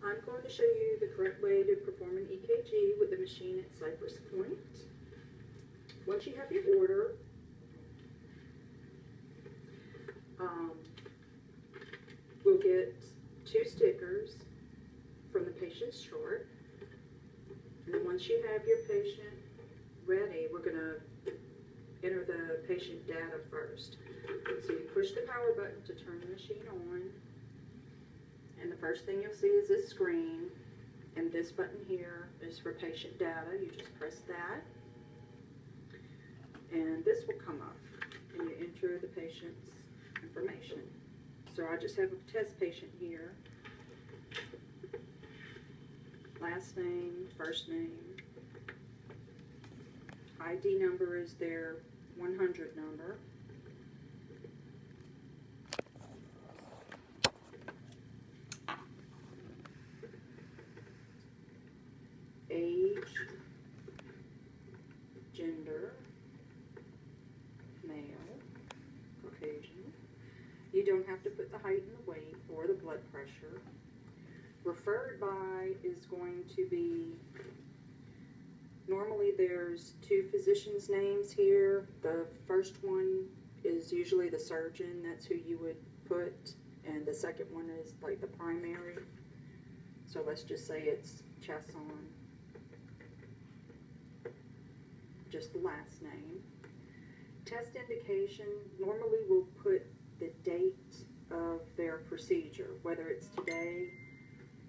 I'm going to show you the correct way to perform an EKG with the machine at Cypress Point. Once you have your order, we'll get 2 stickers from the patient's chart. And then once you have your patient ready, we're going to enter the patient data first. So you push the power button to turn the machine on. And the first thing you'll see is this screen. And this button here is for patient data. You just press that. And this will come up. And you enter the patient's information. So I just have a test patient here. Last name, first name. ID number is their 100 number. Age, gender, male, Caucasian. You don't have to put the height and the weight or the blood pressure. Referred by is going to be, normally there's 2 physicians' names here. The first one is usually the surgeon, that's who you would put, and the second one is like the primary. So let's just say it's Chasson, just the last name. Test indication, normally we'll put the date of their procedure, whether it's today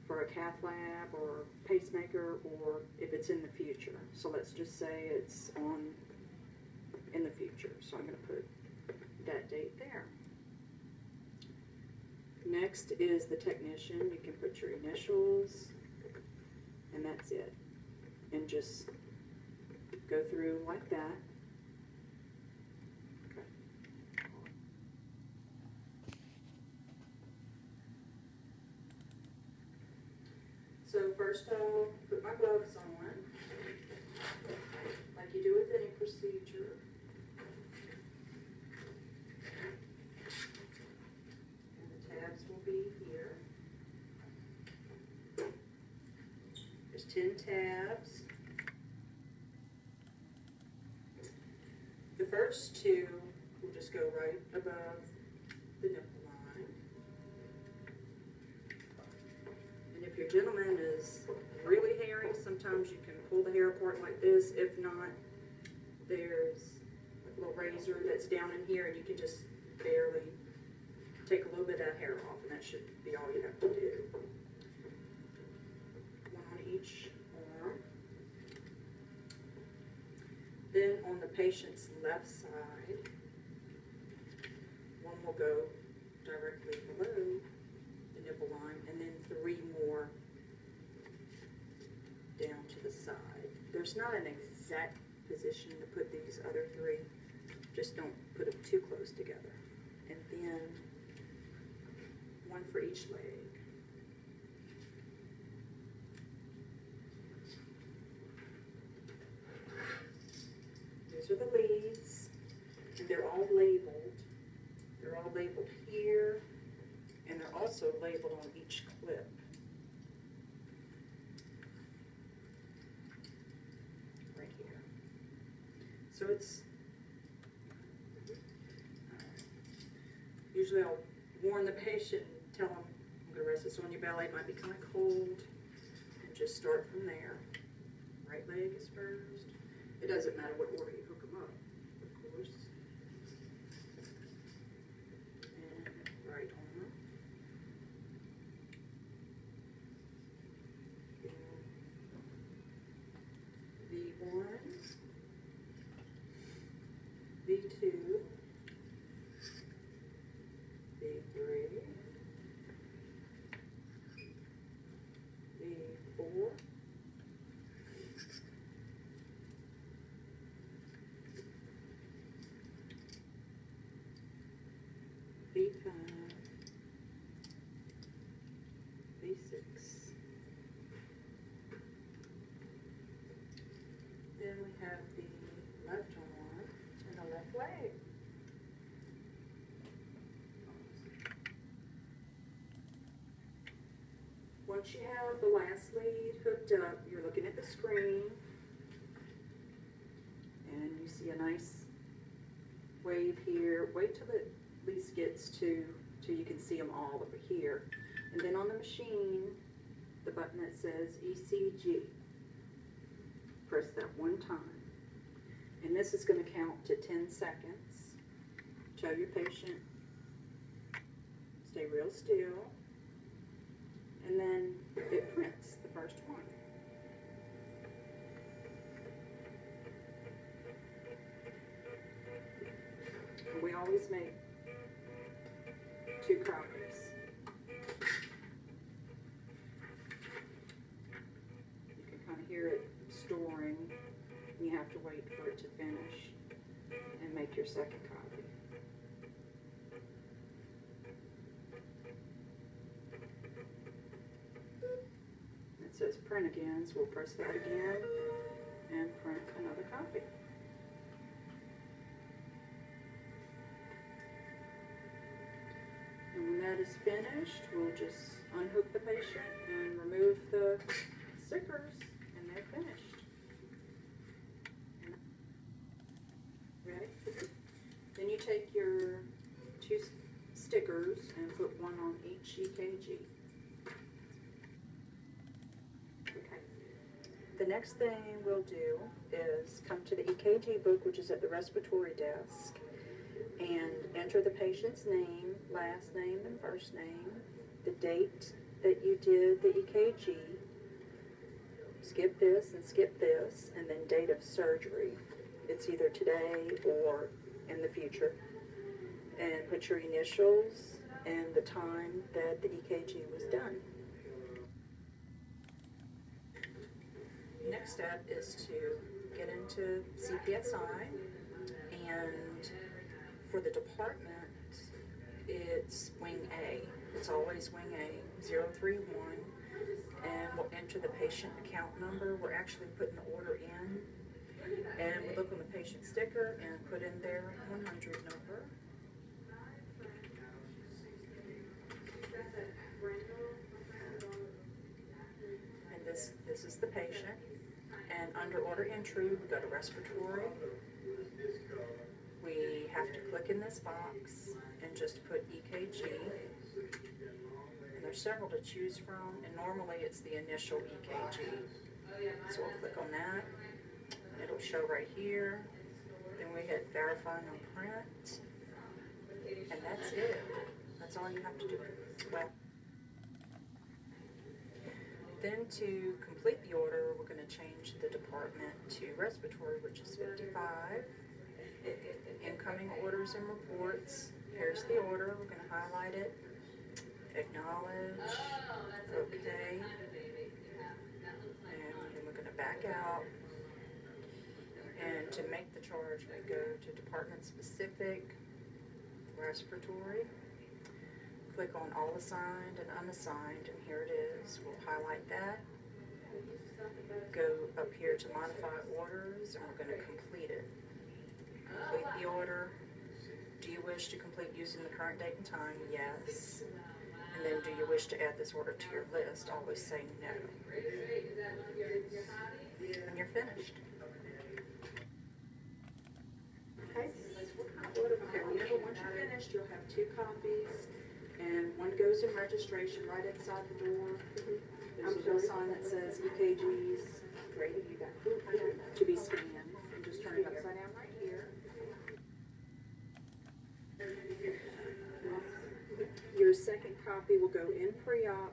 for a cath lab or pacemaker, or if it's in the future. So let's just say it's in the future. So I'm going to put that date there. Next is the technician. You can put your initials, and that's it. And just go through like that. Okay. So first I'll put my gloves on, like you do with any procedure. And the tabs will be here. There's 10 tabs. The first 2 will just go right above the nipple line. And if your gentleman is really hairy, sometimes you can pull the hair apart like this. If not, there's a little razor that's down in here, and you can just barely take a little bit of that hair off, and that should be all you have to do. One on each arm. Then on the patient's left side, one will go directly below the nipple line, and then 3 more down to the side. There's not an exact position to put these other 3, just don't put them too close together. And then 1 for each leg. These are the leads, and they're all labeled. They're all labeled here, and they're also labeled on each clip. Right here. So it's, usually I'll warn the patient and tell them I'm going to rest this on your belly. It might be kind of cold, and just start from there. Right leg is first. It doesn't matter what order you hook them up, of course. And right arm. V1, V2, V3, V4, V5, V6. Then we have the left arm and the left leg. once you have the last lead hooked up, you're looking at the screen, and you see a nice wave here. Wait till it at least gets till you can see them all over here. And then on the machine, the button that says ECG. Press that one time. And this is going to count to 10 seconds. Tell your patient, stay real still. And then it prints the first one. And we always make 2 copies. You can kind of hear it storing, and you have to wait for it to finish and make your second copy. It says print again, so we'll press that again and print another copy. And when that is finished, we'll just unhook the patient and remove the stickers, and they're finished. Ready? Then you take your 2 stickers and put one on each EKG. Okay. The next thing we'll do is come to the EKG book, which is at the respiratory desk, and enter the patient's name, last name and first name, the date that you did the EKG, skip this and skip this, and then date of surgery. It's either today or in the future. And put your initials and the time that the EKG was done. Next step is to get into CPSI, and for the department, it's wing A. It's always wing A, 031, and we'll enter the patient account number. We're actually putting the order in, and we look on the patient sticker and put in their 100 number. And this is the patient. And under order entry, we go to respiratory. We have to click in this box and just put EKG. And there's several to choose from, and normally it's the initial EKG. So we'll click on that. It'll show right here. Then we hit verify and print. And that's it. That's all you have to do. Well, then to complete the order, we're going to change the department to respiratory, which is 55. Incoming orders and reports. Here's the order. We're going to highlight it. Acknowledge. Okay. And then we're going to back out. And to make the charge, we go to department specific, respiratory. Click on all assigned and unassigned, and here it is. We'll highlight that. Go up here to modify orders, and we're going to complete it. Complete the order. Do you wish to complete using the current date and time? Yes. And then do you wish to add this order to your list? Always say no. And you're finished. Okay. Okay, remember, once you're finished, you'll have 2 copies, and one goes in registration right inside the door. There's a little sign that says EKGs to be scanned. And just turn it upside down right here. Your second copy will go in pre-op.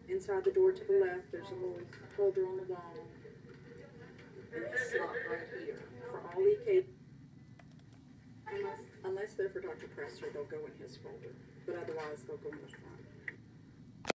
Inside the door to the left, there's a little holder on the wall. And a slot right here. For all EKGs, unless they're for Dr. Presser, they'll go in his folder. But otherwise, they'll go in the front.